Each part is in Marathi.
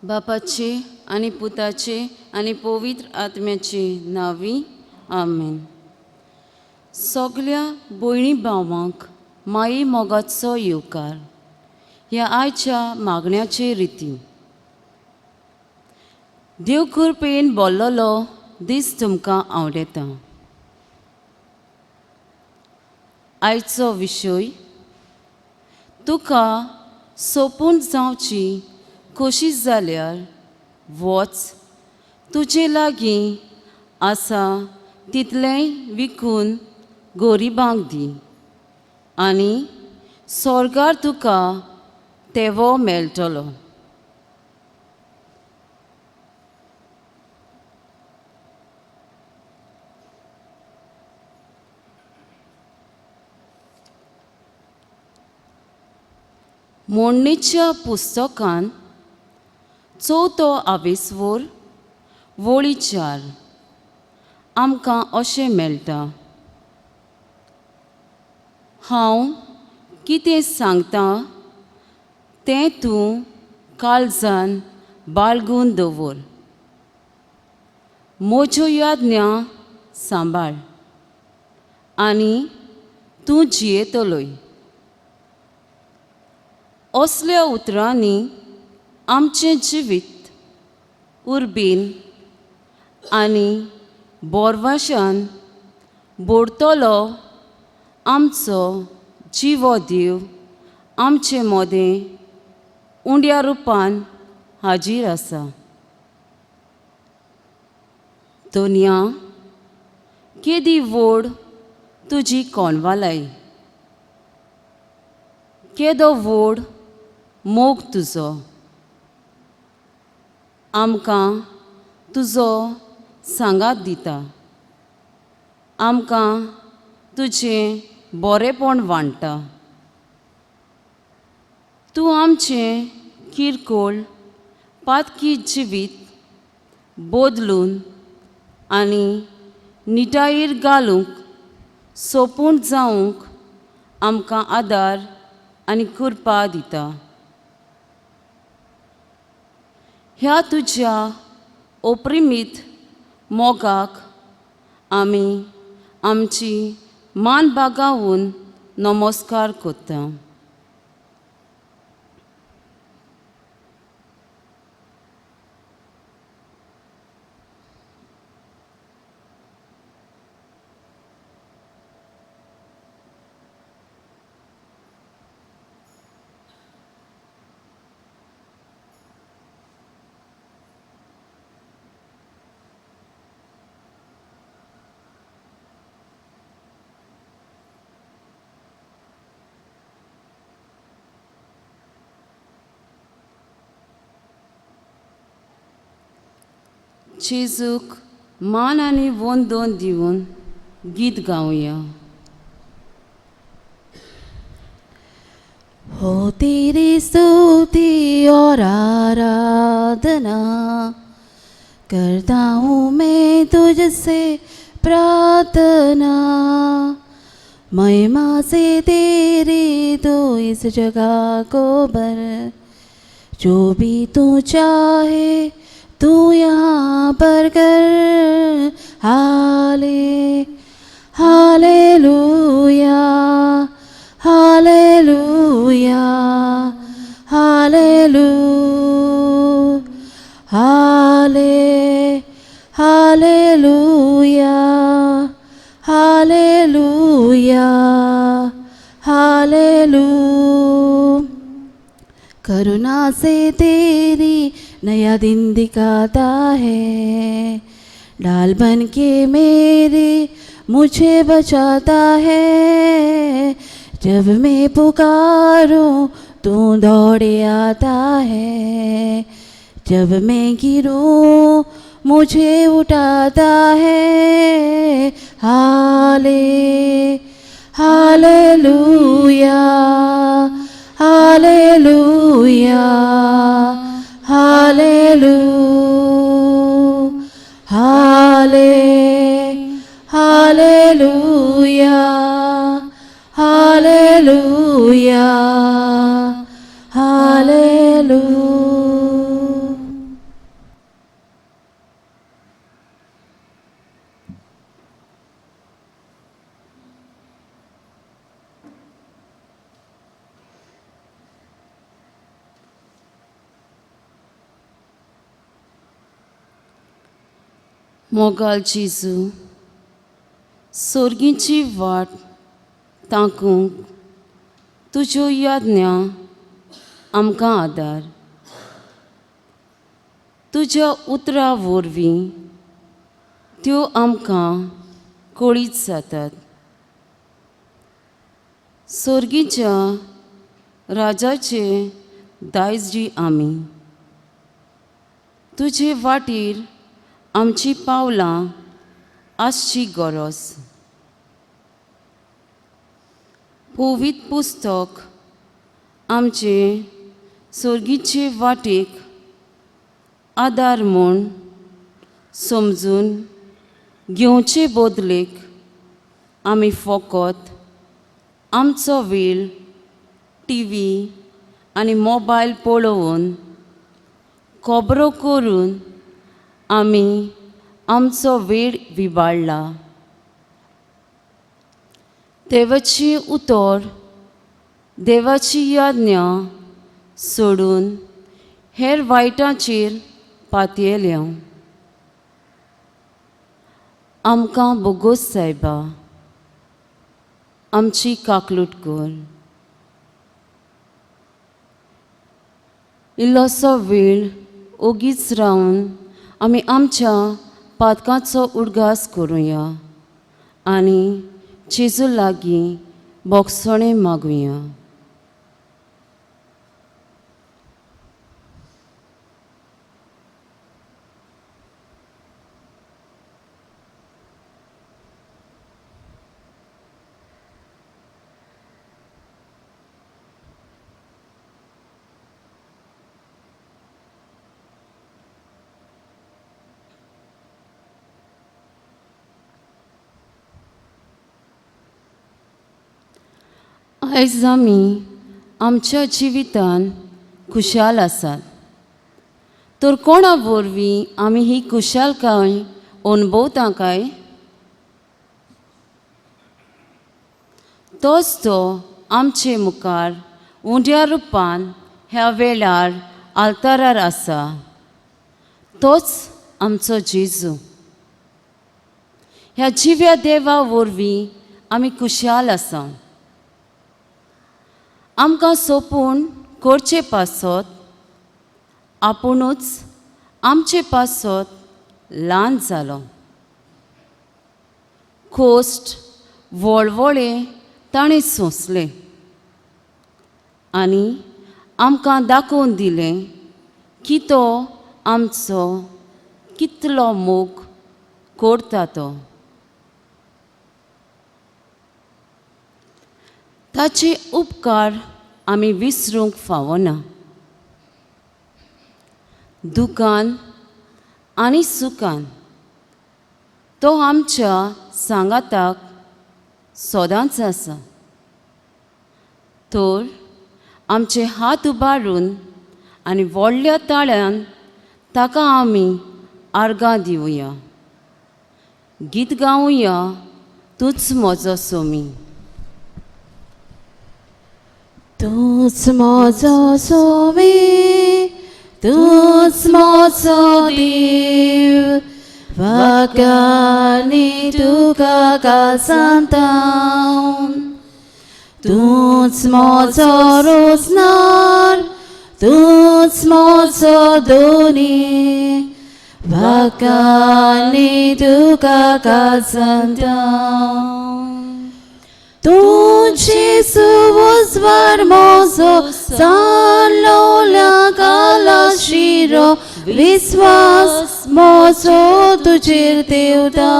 बापाचे आनी पुताचे आनी पवित्र आत्म्याचे नांवी आमेन. सगळ्या भयणी भावांक माई मोगाचो येवकार. ह्या आयच्या मागण्याचे रिती. देव कृपेन बोल्लोलो दीस तुमकां आवडेता. आयचो विशय. तुका सोंपून जावची कशी जाल्यार वच, तुजे लागीं आसा तितलेंय विकून गoribank दी, आनी स्वर्गार तुका तेवो मेळटलो. मोडणीच्या पुस्तकान 4थो आवेसवोर वळी 4 आमकां अशें मेळटा. हांव कितें सांगतां तें तूं काळजान बाळगून दवर. म्हज्यो याज्ञा सांबाळ आनी तूं जियेतलोय. असल्या उतरांनी आमचें जिवीत उर्बेन आनी बोरवाशान बोडटलो. आमचो जिवो देव आमचे मोदें उंड्या रुपान हाजीर आसा. दोनया केदी व्हड तुजी कोणवालाय, केदो व्हड मोग तुजो. आमकां तुजो सांगात दिता. आमकां तुजें बरेंपण वांट्टा. तूं आमचें किरकोळ पातकी जिवीत बदलून आनी निटायेर घालूंक सोंपून जावंक आमकां आदार आनी कृपा दिता. ह्या तुज्या अप्रिमीत मोगाक आमी आमची मान बागावून नमस्कार करता. जेजूक मान आनी वंदन दिवन गीत गावया. हो तेरी स्तुति और आराधना करता हूँ मैं तुझसे प्रार्थना. महिमा से तेरी तो इस जगह को भर. जो भी तू चाहे तू यहाँ पर कर. Hallelujah hallelujah hallelujah hallelujah hallelujah hallelujah. करुणा से तेरी नया दिन दिखाता है. ढाल बन के मेरे मुझे बचाता है. जब मैं पुकारूं तू दौड़े आता है. जब मैं गिरूं मुझे उठाता है. Hallelujah hallelujah hallelujah hallelujah hallelujah hallelujah. मोगाल जेजू, सोर्गीची वाट ताकूंक तुज्यो याज्ञा आमकां आदार. तुज्या उतरां वरवीं त्यो आमकां कळीत जातात. सोर्गीच्या राजाचे दायज आमी. तुजे वाटेर आमची पावलां आसची गरज. पवित्र पुस्तक आमचे सोर्गीचे वाटेक आदार म्हूण समजून घेवचे बदलेक आमी फकत आमचो वेळ टीव्ही आनी मोबायल पळोवन खबरो करून आमी आमचो वेळ विबाडला. देवाची उतर, देवाची याज्ञा सोडून हेर वायटाचेर पातयेल्या. आमकां बोगोस सायबा, आमची काकलूट कर. इल्लोसो वेळ ओगीच रावन आमी आमच्या पातकांचो उडगास करुया आनी जेजू लागीं बोगसणें मागुया. आयज आमी आमच्या जिवितान खुशाल आसात. तर कोणा वरवीं आमी ही खुशालकाय अणभवता काय? तोच तो आमचे मुखार उंड्या रुपान ह्या वेळार आल्तारार आसा. तोच आमचो जेजू. ह्या जिव्या देवा वरवीं आमी खुशाल आसा. आमकां सोपून करचे पासत आपुणूच आमचे पासत ल्हान जालो. खोस्ट वळवळे ताणें सोंसले आनी आमकां दाखोवन दिलें की तो आमचो कितलो मोग करता तो. ताचे उपकार आमी विसरूंक फावना. दुखान आनी सुखान तो आमच्या सांगाताक सदांच आसा. तर आमचे हात उबारून आनी व्हडल्या ताळ्यान ताका आमी आर्गां दिवया. गीत गावुया, तूंच म्हजो सोमी. तूंच म्हजो सोमी, तूंच म्हजो देव, वाकानी तुका कासांतावन. तूंच म्हजो रोजनार, तूंच म्हजो दोनी, वाकानी तुका कासांतावन. तूं जेजू उजवाड म्हजो जाल्लो काला शिरो, विस्वास म्हजो तुजेर देवता.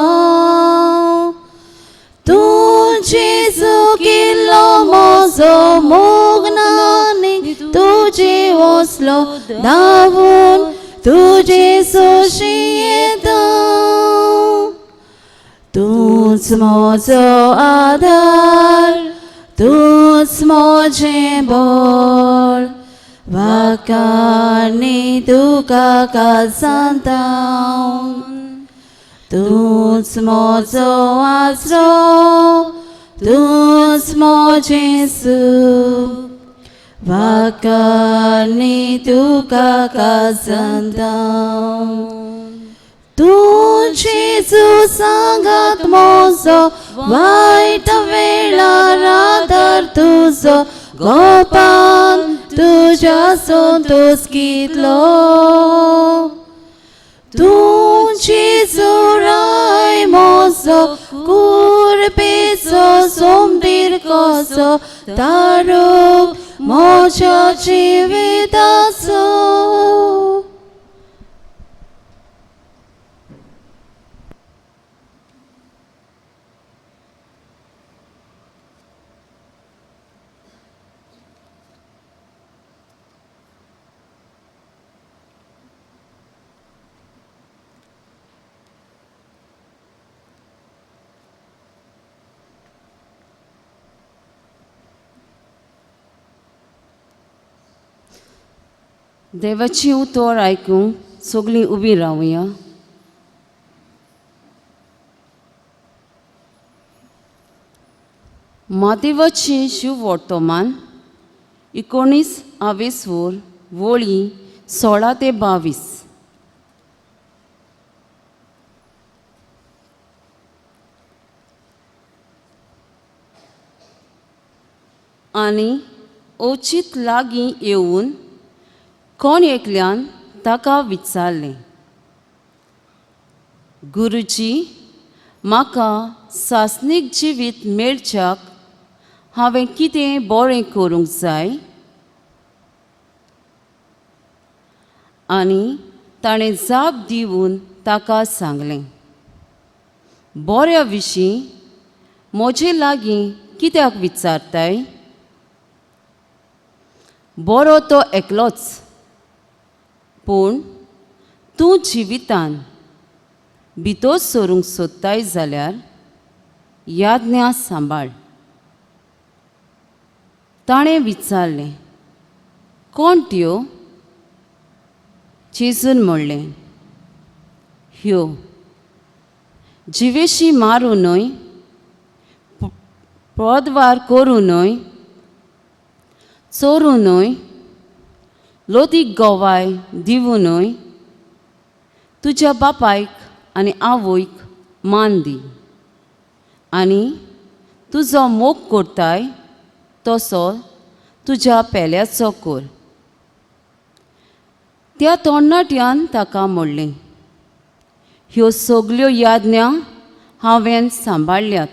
तूं जेजू केल्लो म्हजो मोगनानी, तुजे वसलो धांवून तुजे सोशी येता. तूंच म्हजो आदार, तूंच म्हजें बळ, वाकानी तुका कासांतावन. तूंच म्हजो आसरो, तूंच म्हजें सूख, वाकानी तुका कासांतावन. तू जेजू सांगात म्हजो वायट वेळार आदार तुजो गोपान तुज्या संतोष कितलो तू जेजू राय म्हजो कुरबेचो सोमदीर कसो तारूक म्हज्या जिविताचो देवाची उतर आयकूंक सगळीं उबीं रावया. मादेवाची शिव वर्तमान 19 वळी 16 ते 22. आनी ओचीत लागीं येवन कोण एकल्यान ताका विचारलें, गुरुजी, म्हाका सासणीक जिवीत मेळच्याक हांवें कितें बरें करूंक जाय? आनी ताणें जाप दिवन ताका सांगलें, बऱ्या विशीं म्हजे लागीं कित्याक विचारताय? बरो तो एकलोच, पूण तूं जिवितान भितर सरूंक सोदताय जाल्यार याज्ञा सांबाळ. ताणें विचारलें, कोण त्यो? जेजून म्हणलें, ह्यो, जिवेशी मारूं न्हय, पदवार करूं न्हय, चोरूं न्हय, लोतीक गोवाय दिवूं न्हय, तुज्या बापायक आनी आवयक मान दी, आनी तुजो मोग करताय तसो तुज्या पेल्याचो कर. त्या तरणाट्यान ताका म्हणलें, ह्यो सगल्यो याज्ञा हांवें सांबाळल्यात.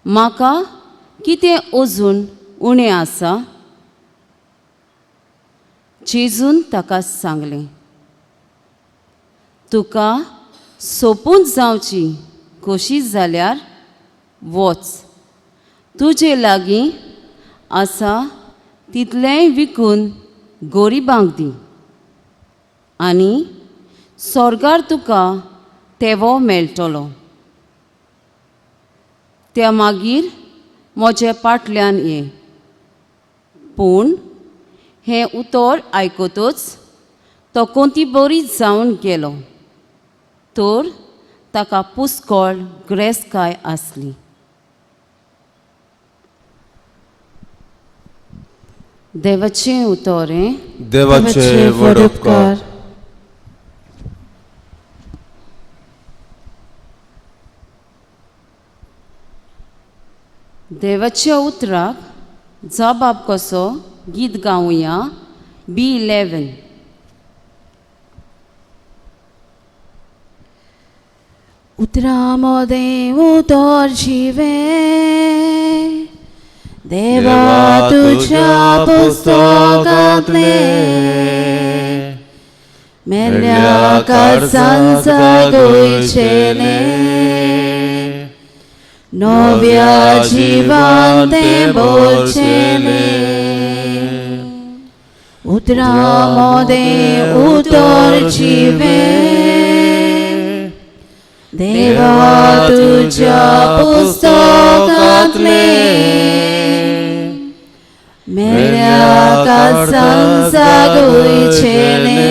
म्हाका कितें अजून उणें आसा? जेजून ताका सांगलें, तुका सोंपून जावची कशी जाल्यार वच, तुजे लागीं आसा तितलेंय विकून गoribank दी, आनी स्वर्गार तुका तेवो मेळटलो. त्या मागीर म्हजे फाटल्यान ये. पूण हें उतर आयकतच तो कोंती बरी जावन गेलो, तर ताका पुस्कळ ग्रेसकाय आसली. देवाचें उतर हें. देवाचे व्हड उपकार. देवाच्या उतराक जबाब कसो गीत गावया. B11. उतरा मोदे उतर जिवे देवा तुझ्या पुस्तकातले मेल्या काळजांचा गोंयचेले नव्या जिवान ते बोलचेले. उतरा मोदे उतर जिवे देवा तुझ्या पुस्तकातले मेल्या काळजांचा गोंयचेले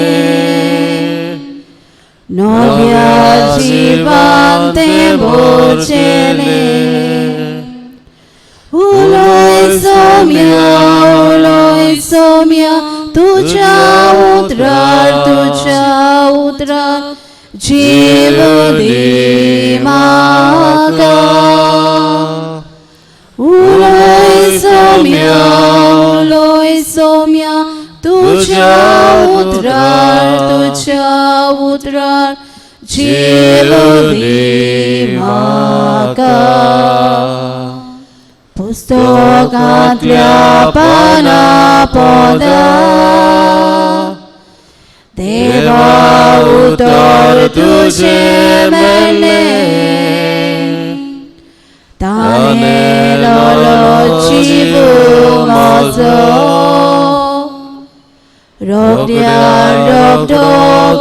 नव्या जिवान ते बोलचेले. उलोय सोम्या तुझ्या उतरार जीव दी म्हाका उलोय सौम्या तुझ्या उतरार जीव दी म्हाका पुस्तकांतल्या पाना पोदा देवा उतर तुझे मेले ताने लोलो जीव माझो रोगतो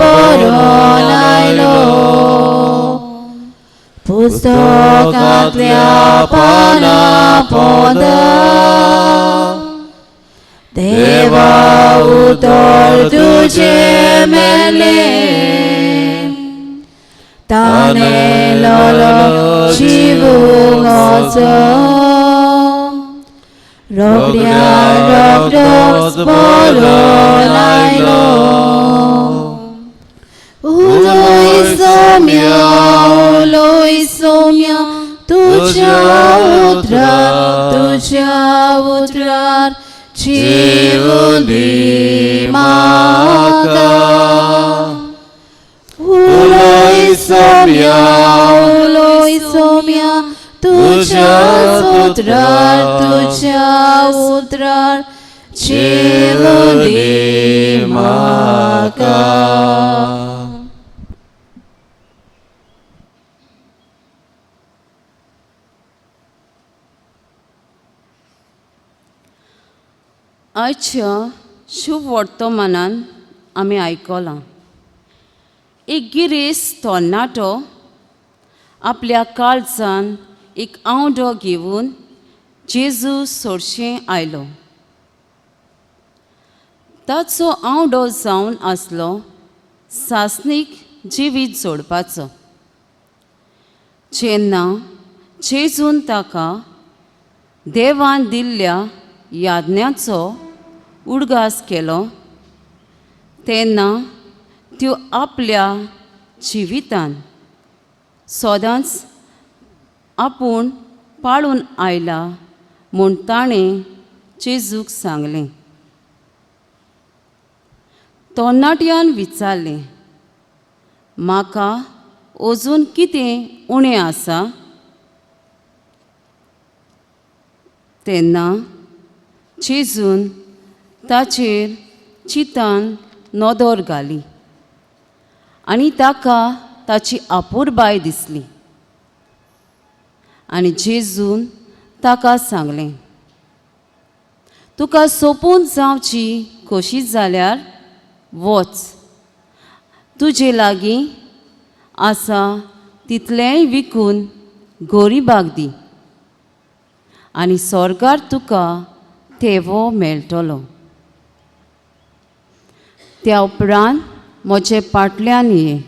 बरो लायलो पुस्तकांतल्या पाना पोदा देवा उतर तुझे मेले ताने लोलो जीव माझो रोगतो बरो लायलो उलोय सौम्या तुझ्या उतरार जीव दी म्हाका उलोय सौम्या तुझ्या उतरार जीव दी म्हाका. आयच्या शुभ वर्तमानान आमी आयकलां एक गिरेस्त तरणाटो आपल्या काळजान एक आवडो घेवन जेजू सोडशें आयलो. ताचो आवडो जावन आसलो सासणीक जिवीत जोडपाचो. जेन्ना जेजून ताका देवान दिल्ल्या याज्ञांचो उडगास केलो तेन्ना त्यो आपल्या जिवितान सदांच आपूण पाळून आयला म्हूण ताणें जेजूक सांगलें. तरणाट्यान विचारलें, म्हाका अजून कितें उणें आसा? तेन्ना जेजून ताचेर चिंतान नदर घाली आनी ताका ताची आपुरबाय दिसली. आनी जेजून ताका सांगलें, तुका सोपून जावची कशी जाल्यार वच, तुजे लागीं आसा तितलेंय विकून गoriबांक दी आनी स्वर्गार तुका तेवो मेळटलो. त्या उपरांत म्हजे फाटल्यान ये.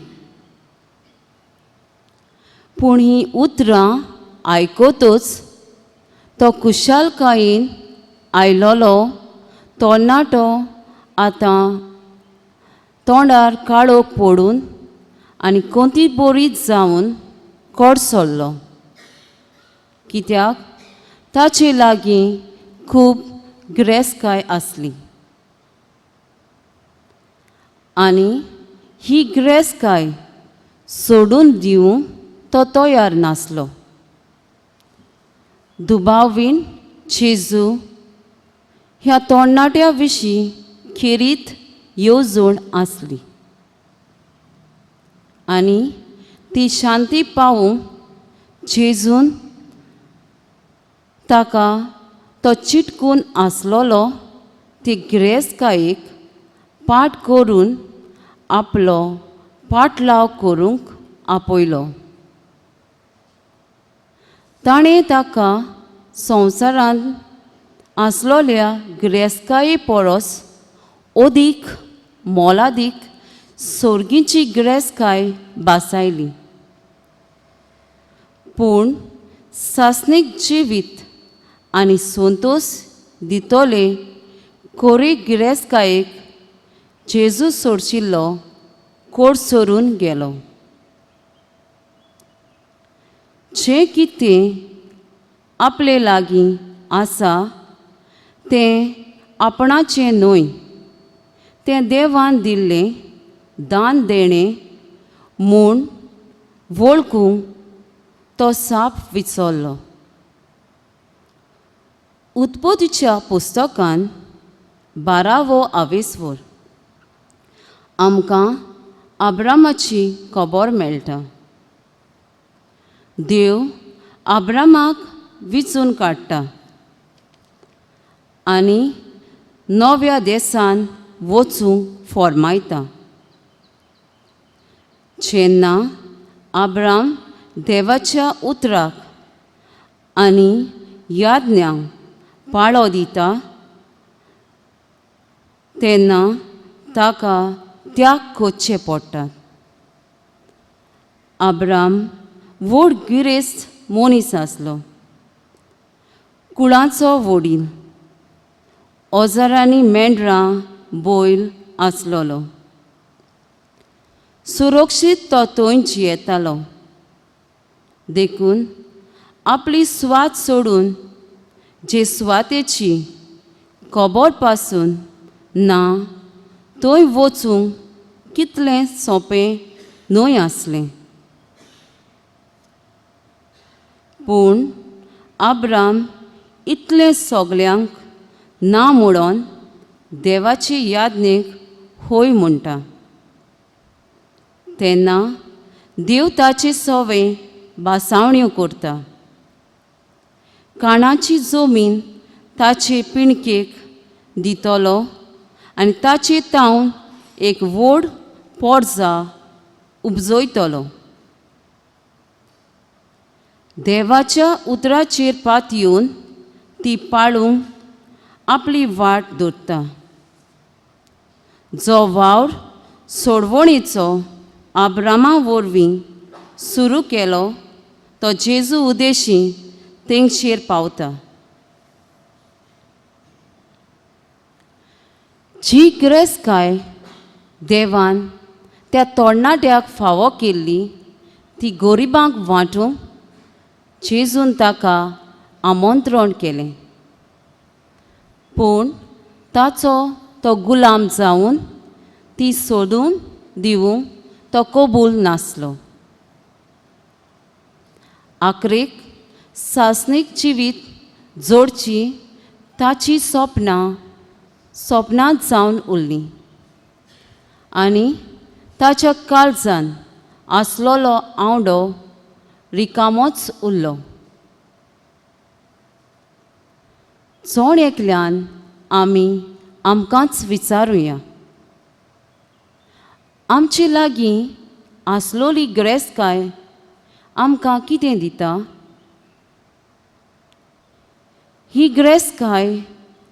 पूण ही उतरां आयकतच तो खुशालकायेन आयलोलो तरणाटो आतां तोंडार काळोख पडून आनी कोंती बोरीत जावन कडसरलो, कित्याक ताचे लागीं खूब गिरेस्तकाय आसली. आनी ही गिरेस्तकाय सोडून दिवंक तो तयार नासलो. दुबावीन जेजू ह्या तरणाट्या विशीं खेरीत येवजण आसली आनी ती शांती पावूंक जेजून ताका तो चिटकून आसलोलो ती गिरेस्तकायेक पाट करून आपलो पाटलाव करूंक आपयलो. ताणें ताका संवसारांत आसलोल्या गिरेस्तकाये परस अदीक मोलादीक सोर्गीची गिरेस्तकाय बासायली. पूण सासणीक जिवीत आनी संतोश दितोले कोरे गिरेस्तकायेक जेजू सोडशिल्लो कोड सोरून गेलो. जें कितें आपले लागीं आसा तें आपणाचें न्हय, तें देवान दिल्लें दान देणें म्हूण वळखूंक तो साप विचारलो. उत्पत्तीच्या पुस्तकान 12वो आवेसवर आमकां अब्रामाची खबर मेळटा. देव अब्रामाक विचून काडटा आनी नव्या देसान वचूंक फॉर्मायता. जेन्ना अब्राम देवाच्या उतराक आनी याज्ञांक पाळो दिता तेन्ना ताका त्याग करचे पडटात. अब्राम व्हड गिरेस्त मनीस आसलो, कुळाचो वडील, ओजारांनी मेंढरां बैल आसलोलो. सुरक्षीत तो थंय जियेतालो. देखून आपली स्वात सोडून जे स्वातेची खबर पासून ना थंय वचूंक कितलें सोंपें न्हय आसलें. पूण अब्राम इतलें सगल्यांक ना म्हणून देवाचे याज्ञेक होय म्हणटा. तेन्ना देव ताचे सवे बासावण्यो करता. काणाची जमीन ताचे पिणकेक दितलो आनी ताचे तावन एक व्हड पोरजा उपजयतलो. देवाच्या उतराचेर पातयेवन ती पाळूंक आपली वाट धरता. जो वावर सोडवणेचो अब्रामा वरवीं सुरू केलो तो जेजू उदेशी तेंगशेर पावता. जी गिरेस्तकाय देवान त्या तरणाट्याक फावो केल्ली ती गoribank वांटूंक जेजून ताका आमंत्रण केलें. पूण ताचो तो गुलाम जावन ती सोडून दिवंक तो कबूल नासलो. आखरेक सासणीक जिवीत जोडची ताची सपनांत जावन उरलीं आनी ताच्या काळजान आसलोलो आवंडो रिकामोच उरलो. चोड एकल्यान आमी आमकांच विचारुया, आमचे लागीं आसलोली गिरेस्तकाय आमकां कितें दिता? ही गिरेस्तकाय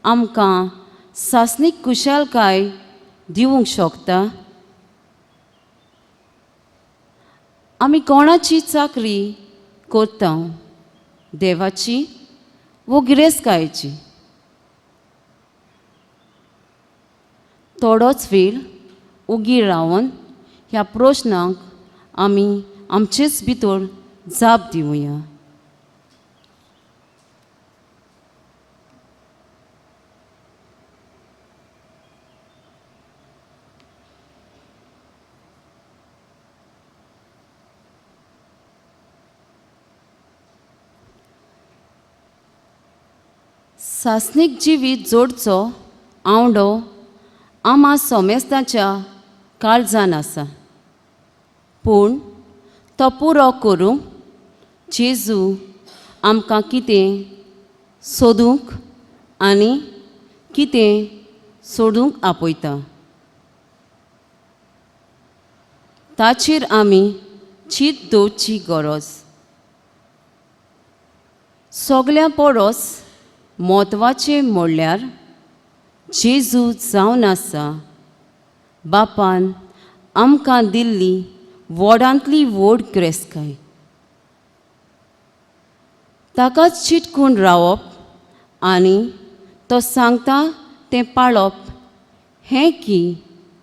आमकां सासणीक खुशालकाय दिवंक शकता? आमी कोणाची चाकरी करता, देवाची वो गिरेस्तकायेची? थोडोच वेळ उगी रावन ह्या प्रश्नांक आमी आमचेच भितर जाप दिवया. सासणीक जिवीत जोडचो आवंडो आमा सोमेस्ताच्या काळजान आसा. पूण तो पुरो करूंक जेजू आमकां कितें सोदूंक आनी कितें सोडूंक आपयता ताचेर आमी चीत दवरची गरज. सगल्या परस म्हत्वाचें म्हणल्यार जेजू जावन आसा बापान आमकां दिल्ली व्हडांतली व्हड गिरेस्तकाय. ताकाच चिटकून रावप आनी तो सांगता तें पाळप हें की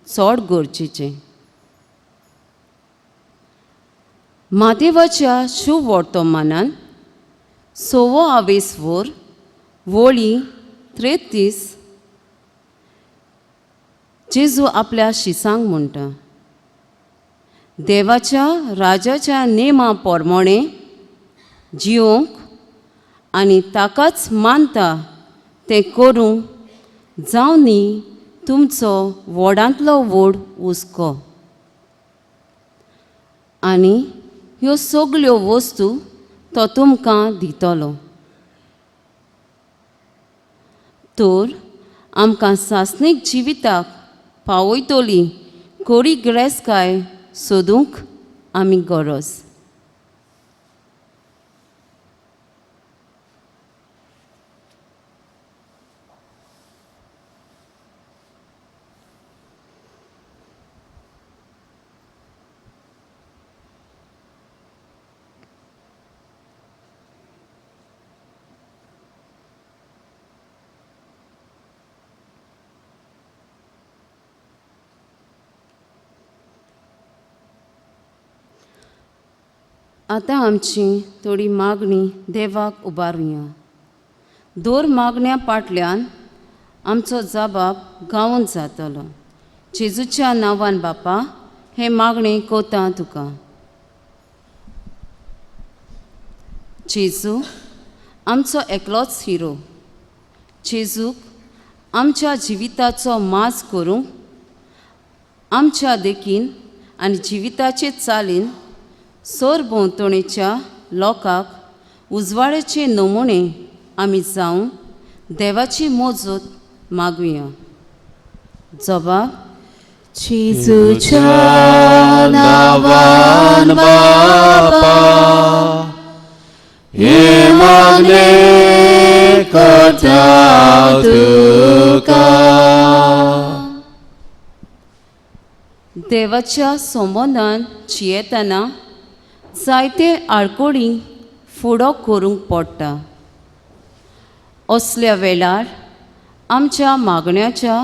चड गरजेचें. महादेवाच्या शुभ वर्तमानान 26 वोळी 33 जेजू आपल्या शिसांक म्हणटा, देवाच्या राजाच्या नेमा पोरमोणे जिवंक आनी ताकाच मानता तें करूंक जावं न्ही तुमचो व्हडांतलो व्हड हुस्को. आनी ह्यो सगल्यो वस्तू तो तुमकां दितलो. तर आमकां सासणीक जिविताक पावयतली कोरी गिरेस्तकाय सोदूंक आमी गरज. आतां आमची थोडी मागणी देवाक उबारुया. दोर मागण्या फाटल्यान आमचो जबाब गावून जातलो. जेजूच्या नांवान बापा हे मागणे कोता तुका. जेजू आमचो एकलोच हिरो. जेजूक आमच्या जिविताचो माज करूंक आमच्या देखीन आनी जिविताचे चालीन सरभोंवतणीच्या लोकांक उजवाडाचे नमुने आमी जावन देवाची मोजत मागुया. जबाब जेजूच्या नांवान बापा हे मागणे करता तुका. देवाच्या संबंदान जियेतना जायते आडकोडींक फुडो करूंक पडटा. असल्या वेळार आमच्या मागण्याच्या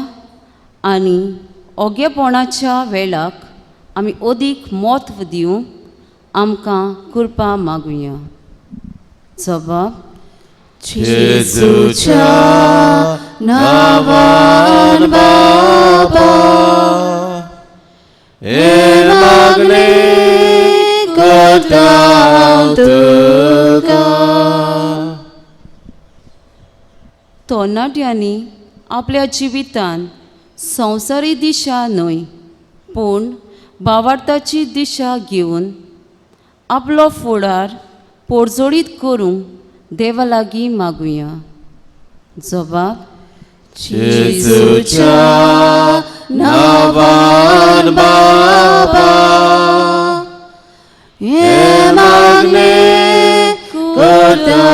आनी ओगेपणाच्या वेळाक आमी अदीक म्हत्व दिवंक आमकां कृपा मागुया. जबाब जेजूच्या नांवान बापा हे मागणे करता तुका. तरणाट्यांनी आपल्या जिवितान संवसारी दिशा न्हय पूण भावार्थाची दिशा घेवन आपलो फुडार पोरजोडीत करूंक देवा लागीं मागुया. जबाब जेजूच्या नांवान बापा हे मागणे करता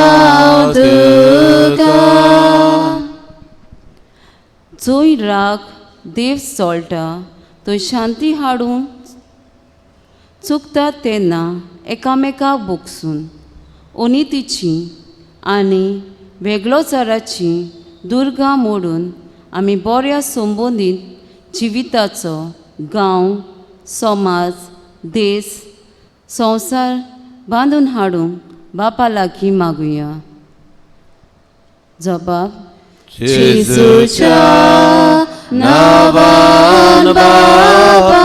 तुका. जोय राग देव सोळटा थंय शांती हाडून चुकतात तेन्ना एकामेकाक बोगसून अनितीची आनी वेगळोचाराची दुर्गा मोडून आमी बऱ्या संबंदीत जिविताचो गांव समाज देश संवसार बांदून हाडूंक बापा लागीं मागुया. जबाब जेजूच्या नांवान बापा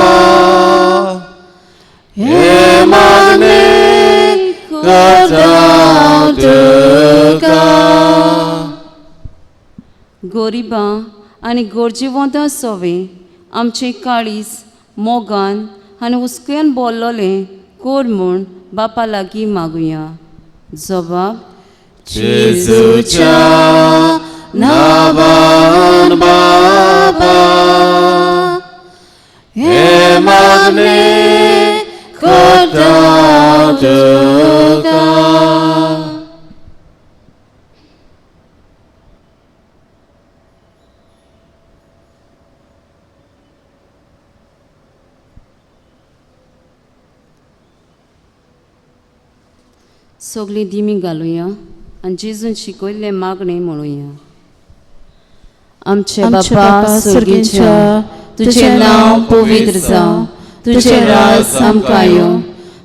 हे मागणे करता तुका. गोरिबां आनी गरजेवंतां सवे आमचे काळीज मोगान आनी हुस्क्यान बोल्लोलें कोर म्हूण बापा लागीं मागुया. जबाब जेजूच्या नांवान बापा हे मागणे करता तुका. सगळीं दिमी घालुया आनी जेजून शिकयल्ले मागणे म्हणुया. आमचे बापा सुर्गीच्या तुझे नांव पवित्र जावं, तुझे राज आमकां येवं,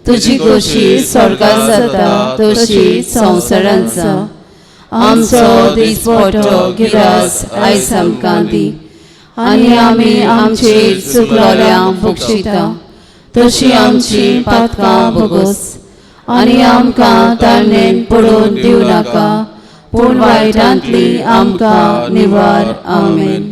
तुजी कशी स्वर्गात जाता तशी संवसारांत जा. आमचो दिसपट्टो गिरास आयज आमकां दी, आनी आमी आमचेर चुकलोल्यांक बक्षिता तशी आमची पातकां भोगोस. आनी आमकां तारणेन पडोवन दिवं नाका, पूण वायटांतली आमकां निवार. आमेन.